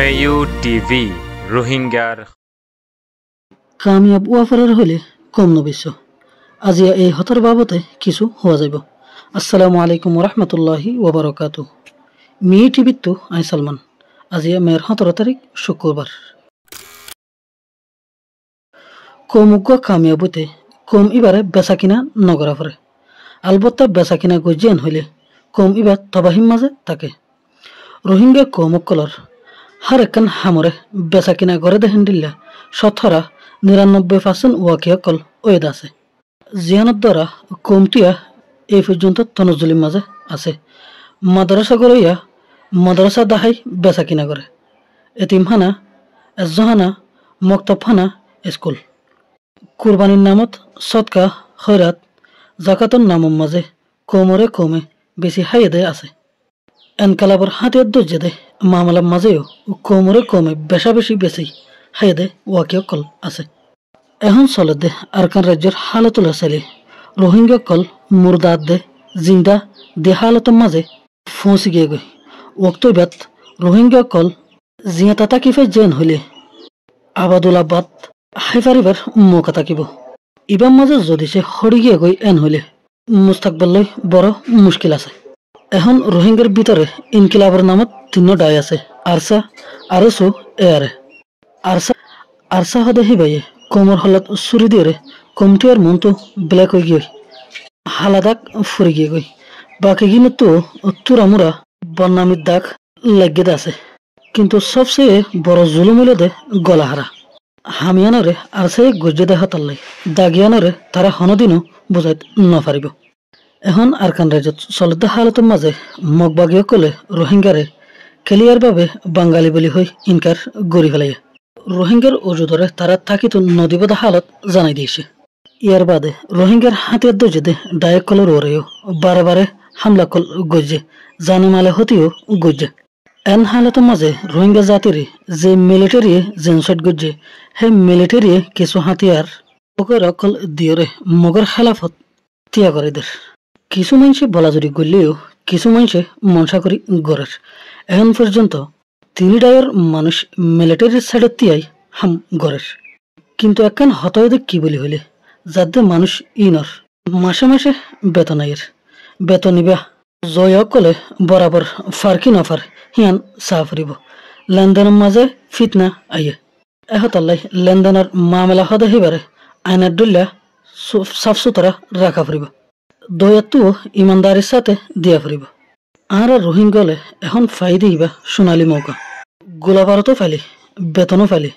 মেয়ু TV রোহিঙ্গার কামিয়াব ওয়াফারের হলে কম নবিশ্ব আজিয়া এই হতার বাবতে কিছু হওয়া যাইব। আসসালামু আলাইকুম রহমতুল্লাহি ওবরাকাতু। মি টিভিত তো আই সালমান। আজিয়া মেয়ের 17 তারিখ শুক্রবার। কমুগ্য কামিয়াবতে কম ইবারে বেচা কিনা নগরা পরে আলবত্তা বেচা কিনা গজিয়ান হইলে কম ইবার তবাহিম মাঝে থাকে। রোহিঙ্গা কমকলর হার একখান হামরে বেচা কিনা গড়ে দেখেন দিল্লা 97% ওয়াকিয়াকল ওয়েদ আছে। জিয়ানত দ্বারা কমটিয়া এই পর্যন্ত তনজুলির মাঝে আছে। মাদ্রাসা গড়ইয়া মাদ্রাসা দাহাই বেচা কিনা করে এতিমখানা এজহানা মক্তবখানা স্কুল কুরবানির নামত সদকা খয়রাত জাকাতর নামর মাঝে কমরে কমে বেশি হাইদে আছে। এনকালাবর হাতিয়ার দর্জে মামলার মাঝেও কমরে কমে বেশা বেশি বেশি হাইদে ওয়াকিয়া কল আছে। এখন চলে দে আরকান রাজ্যের হালতুল চালি রোহিঙ্গা কল মুরদাদ দে জিন্দা দে হালতের মাঝে ফসি গিয়ে গই ওক্তব্যাত রোহিঙ্গা কল জিয়া তাকিফে জেন হইলে আবাদুলাবাদ হাইফারিবার মৌকা থাকিব। ইবার মাঝে যদি সে হরি গিয়ে গই এন হইলে মুস্তাকবাল্লৈ বড় মুশকিল আছে। এখন রোহিঙ্গার ভিতরে ইনকিলাবের নামত 3 ডাই আছে, আরসা আরসু এয়ারে। আরসা হদে হিবাইয়ে কোমর হলাত চুরি দিয়ে কমটিয়ার মন তো ব্ল্যাক হয়ে গিয়ে হালাদাক ফুরি গিয়ে গই বাকি গিনে তো তুরামুরা বন্যামির দাগ লেগে আছে। কিন্তু সবচেয়ে বড় জুলুম হইল দে গলাহারা হামিয়ানরে আরসাই গজ্জে দেখা তাল্লাই দাগিয়ানরে তারা হনদিনও বুঝাই নপারিব। এখন আরকান রাজ্যত চলতে হালতের মাঝে মগবাগীয় কলে রোহিঙ্গারে খেলিয়ার বাবে বাঙালি বলি হই ইনকার গড়ি ফেলাইয়া রোহিঙ্গার ওজুদরে তারা থাকিত নদীবদা হালত জানাই দিয়েছে। ইয়ার বাদে রোহিঙ্গার হাতিয়ার দর্জে ডায়েক কলের ওরেও বারে বারে হামলা কল গজ্জে জানে মালে হতিও গজ্জে। এন হালতের মাঝে রোহিঙ্গা জাতির যে মিলিটারি জেনসাইড গজ্জে হে মিলিটারি কিছু হাতিয়ার ওকে রকল দিয়রে মগর খেলাফত তিয়া করে দের। কিছু মানুষে বলা যদি গড়লেও কিছু মানুষে মনসা করি গড়ের। এখন পর্যন্ত 3 ডায়ের মানুষ মিলিটারির সাইডে তিয়াই হাম গড়ের। কিন্তু একখান হতয়দে কি বলি হইলে যাদের মানুষ ইনর মাসে মাসে বেতন আয়ের বেতন নিবা জয় কলে বরাবর ফারকি নফার হিয়ান সাফ ফুরিব লেনদেনের মাঝে ফিতনা আইয়ে এহতাল্লাই লেনদেনের মামলা হদে হিবারে আইনার ডুল্লা সাফ সুতরা রাখা ফুরিব দয়াতু ইমানদারির সাথে দিয়া ফুরিব। আর রোহিঙ্গলে এখন ফাই দিবা সোনালী মৌকা গোলা বারতো ফেলি বেতনও ফেলি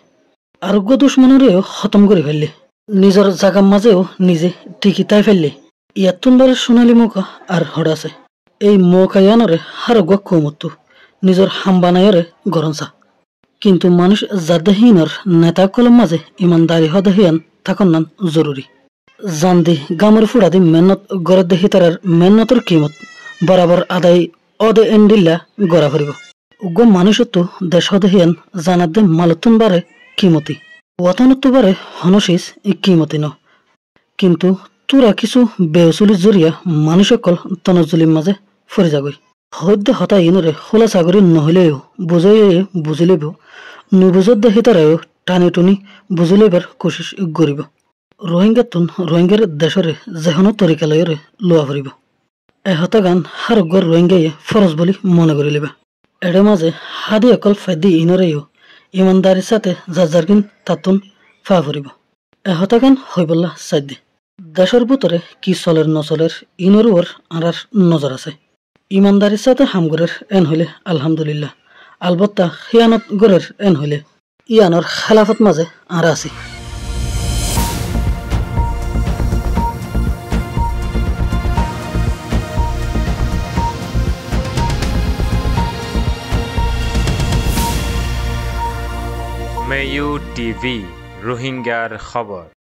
আরোগ্য দুশ্মনেরও খতম করে ফেললি নিজের জাগার মাঝেও নিজে টিকিতাই ফেললি ইয়াতুনবারের সোনালী মৌকা আর হড়াছে। এই মৌকায়ানরে হারোগ্য কৌমত্তু নিজের হাম্বানায়রে গরমসা। কিন্তু মানুষ জাদাহীনর নেতা কলম মাঝে ইমানদারি হদহিয়ান থাকন নান জরুরি। জানদি গামর ফুড়াদি মেহনত গড়ে দেখি তার মেহনতর কিমত বরাবর আদায় অদে এন্ডিল্লা গড়া ফুরিব। উগ্র মানুষত্ব দেশ হদহিয়ান জানাদে মালতুন বারে কিমতি ওয়াতানত্ব বারে হনশিস কিমতি ন। কিন্তু তোরা কিছু বেউচুলি জরিয়া মানুষ অকল তনজুলির মাঝে ফরি যাগই হদ্যে হতা ইনরে খোলা চাগরি নহলেও বুঝাই বুঝি লইব নুবুজত দেখি তারাও টানি টুনি বুঝি লইবার কোশিশ করিব। রোহিঙ্গার দেশরে যেহনো তরিকা লয়রে লোয়া ফুরিব। এহতা গান হারোগ্যর রোহিঙ্গাইয়ে ফরজ বলি মনে করি লিবা। এডে মাঝে হাদি অকল ফাইদি ইনরেও ইমানদারির সাথে যারকিন তাতুন ফা ফুরিব। এহতা গান হইবল্লা সাইদি দেশের ভিতরে কি চলের নচলের ইনর ওর আনার নজর আছে। ইমানদারির সাথে হামগরের এন হইলে আলহামদুলিল্লাহ, আলবত্তা খিয়ানত গরের এন হইলে ইয়ানর খেলাফত মাঝে আর আছি। মেয়ু টিভি রোহিঙ্গার খবর।